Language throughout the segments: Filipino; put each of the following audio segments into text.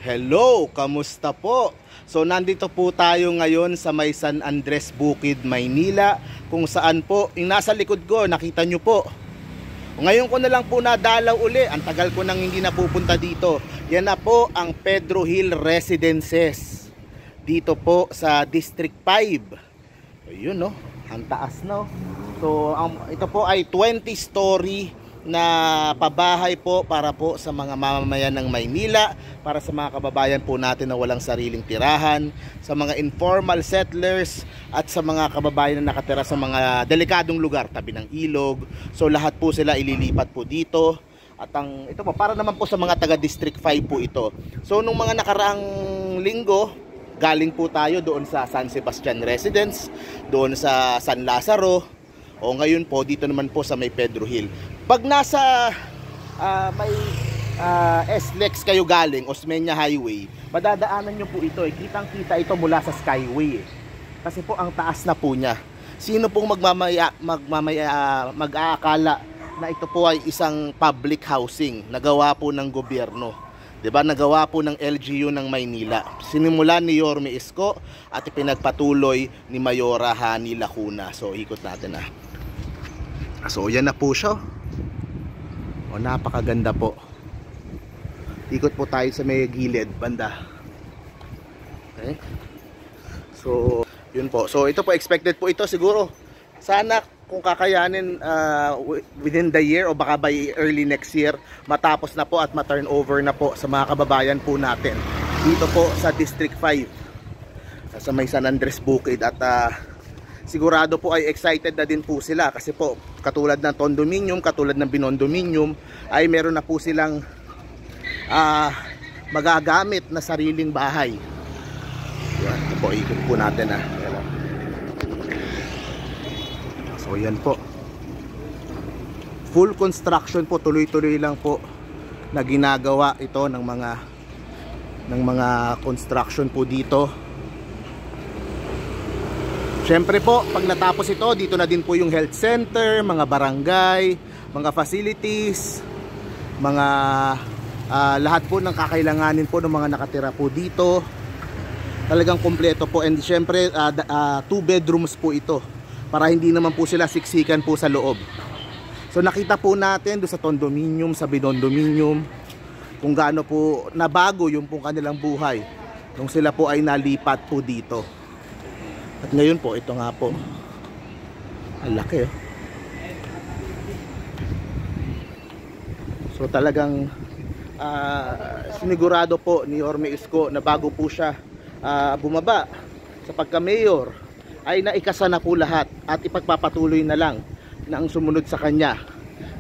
Hello, kamusta po? So nandito po tayo ngayon sa may San Andres Bukid, Maynila, kung saan po, yung nasa likod ko, nakita nyo po. Ngayon ko na lang po nadalaw uli, ang tagal ko nang hindi napupunta dito. Yan na po ang Pedro Hill Residences, dito po sa District 5. Ayun no, ang taas no. So ito po ay 20-story na pabahay po para po sa mga mamamayan ng Maynila, para sa mga kababayan po natin na walang sariling tirahan, sa mga informal settlers at sa mga kababayan na nakatira sa mga delikadong lugar tabi ng ilog. So lahat po sila ililipat po dito. At ito po para naman po sa mga taga District 5 po ito. So nung mga nakaraang linggo, galing po tayo doon sa San Sebastian Residence, doon sa San Lazaro, o ngayon po dito naman po sa may Pedro Hill. Pag nasa may SLEX kayo galing, Osmeña Highway, madadaanan nyo po ito. Kitang kita ito mula sa Skyway. Kasi po ang taas na po niya. Sino pong mag-aakala na ito po ay isang public housing nagawa po ng gobyerno? Diba? Nagawa po ng LGU ng Maynila. Sinimulan ni Yorme Isko at ipinagpatuloy ni Mayora Hani Lacuna. So ikot natin na. So yan na po siya. O napakaganda po. Ikot po tayo sa may gilid banda. Okay. So yun po. So ito po, expected po ito siguro. Sana kung kakayanin within the year o baka by early next year, matapos na po at ma-turn over na po sa mga kababayan po natin dito po sa District 5 sa may San Andres Bukid. At sigurado po ay excited na din po sila kasi po katulad ng condominium, katulad ng binondominium, ay meron na po silang magagamit na sariling bahay. Yan, ito po, ikot po natin na. So yan po, full construction po, tuloy-tuloy lang po na ginagawa ito ng mga construction po dito. Siyempre po, pag natapos ito, dito na din po yung health center, mga barangay, mga facilities, mga lahat po ng kakailanganin po ng mga nakatira po dito. Talagang kompleto po. And siyempre 2 bedrooms po ito, para hindi naman po sila siksikan po sa loob. So nakita po natin doon sa condominium, sa binondominium, kung gaano po nabago yung pong kanilang buhay nung sila po ay nalipat po dito. At ngayon po, ito nga po, ang laki oh. So talagang sinigurado po ni Yorme Isko na bago po siya bumaba sa pagka-mayor, ay naikasa na po lahat at ipagpapatuloy na lang na ang sumunod sa kanya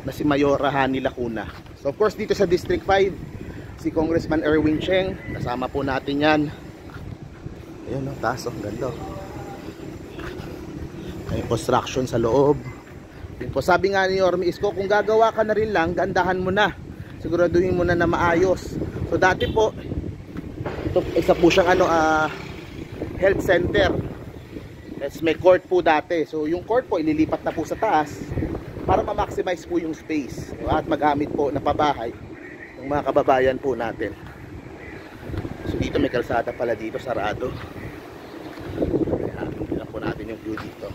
na si Mayora Hani Lacuna. So of course dito sa District 5, si Congressman Erwin Cheng, kasama po natin yan. Ayan o, taas o, ganda o. May construction sa loob. Yun po, sabi nga ni Yorme Isko, kung gagawa ka na rin lang, gandahan mo na, siguraduhin mo na na maayos. So dati po, ito isa po siyang health center. Let's may court po dati. So yung court po ililipat na po sa taas para ma-maximize po yung space at magamit po na pabahay ng mga kababayan po natin. So dito may kalsada pala dito, sarado. Tingnan po natin yung view dito.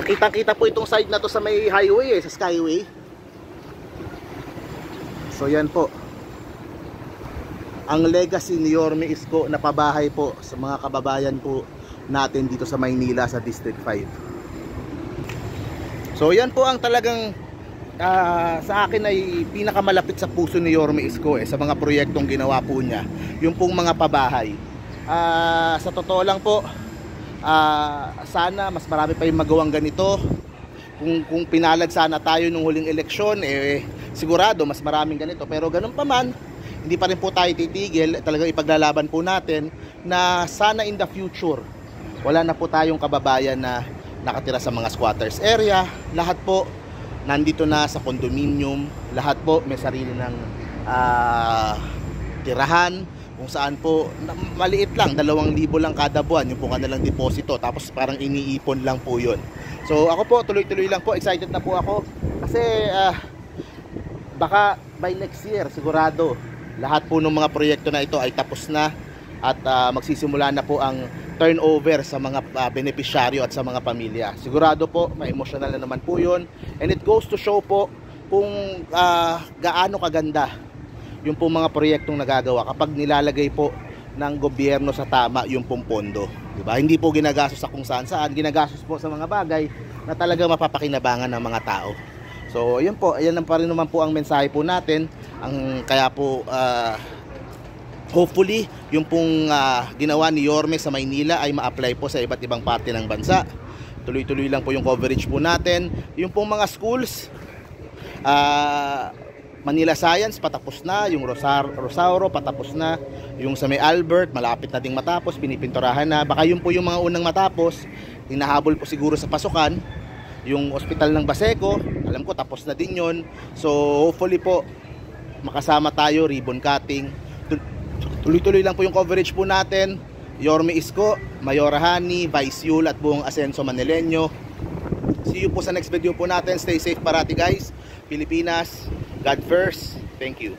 Nakita-kita po itong side na to sa may highway sa Skyway. So yan po ang legacy ni Yorme Isko na pabahay po sa mga kababayan po natin dito sa Maynila sa District 5. So yan po ang talagang sa akin ay pinakamalapit sa puso ni Yorme Isko sa mga proyektong ginawa po niya, yung pong mga pabahay. Sa totoo lang po, sana mas marami pa yung magawang ganito. Kung pinalad sana tayo nung huling eleksyon, sigurado mas maraming ganito. Pero ganun pa man, hindi pa rin po tayo titigil. Talagang ipaglalaban po natin na sana in the future wala na po tayong kababayan na nakatira sa mga squatters area. Lahat po nandito na sa condominium, lahat po may sarili ng tirahan, kung saan po maliit lang, 2,000 lang kada buwan yung po kanilang deposito, tapos parang iniipon lang po yun. So ako po tuloy-tuloy lang po, excited na po ako kasi baka by next year sigurado lahat po ng mga proyekto na ito ay tapos na at magsisimula na po ang turnover sa mga benepisyaryo at sa mga pamilya. Sigurado po, ma-emotional na naman po yun. And it goes to show po kung gaano kaganda yung po mga proyektong nagagawa kapag nilalagay po ng gobyerno sa tama yung pong pondo. Diba? Hindi po ginagastos sa kung saan, ginagastos po sa mga bagay na talaga mapapakinabangan ng mga tao. So, yun po, ayan pa rin naman po ang mensahe po natin. Kaya po, hopefully, yung pong ginawa ni Yorme sa Maynila ay ma-apply po sa iba't ibang parte ng bansa. Tuloy-tuloy lang po yung coverage po natin. Yung pong mga schools, Manila Science patapos na, yung Rosauro patapos na, yung sa may Albert malapit na ding matapos, pinipinturahan na. Baka yun po yung mga unang matapos, hinahabol po siguro sa pasukan. Yung ospital ng Baseco, alam ko tapos na din yun. So hopefully po makasama tayo, ribbon cutting. Tuloy-tuloy lang po yung coverage po natin. Yorme Isko, Mayora Hani, Vice Yul at buong Asenso Manileño. See you po sa next video po natin. Stay safe parati guys. Pilipinas, God first. Thank you.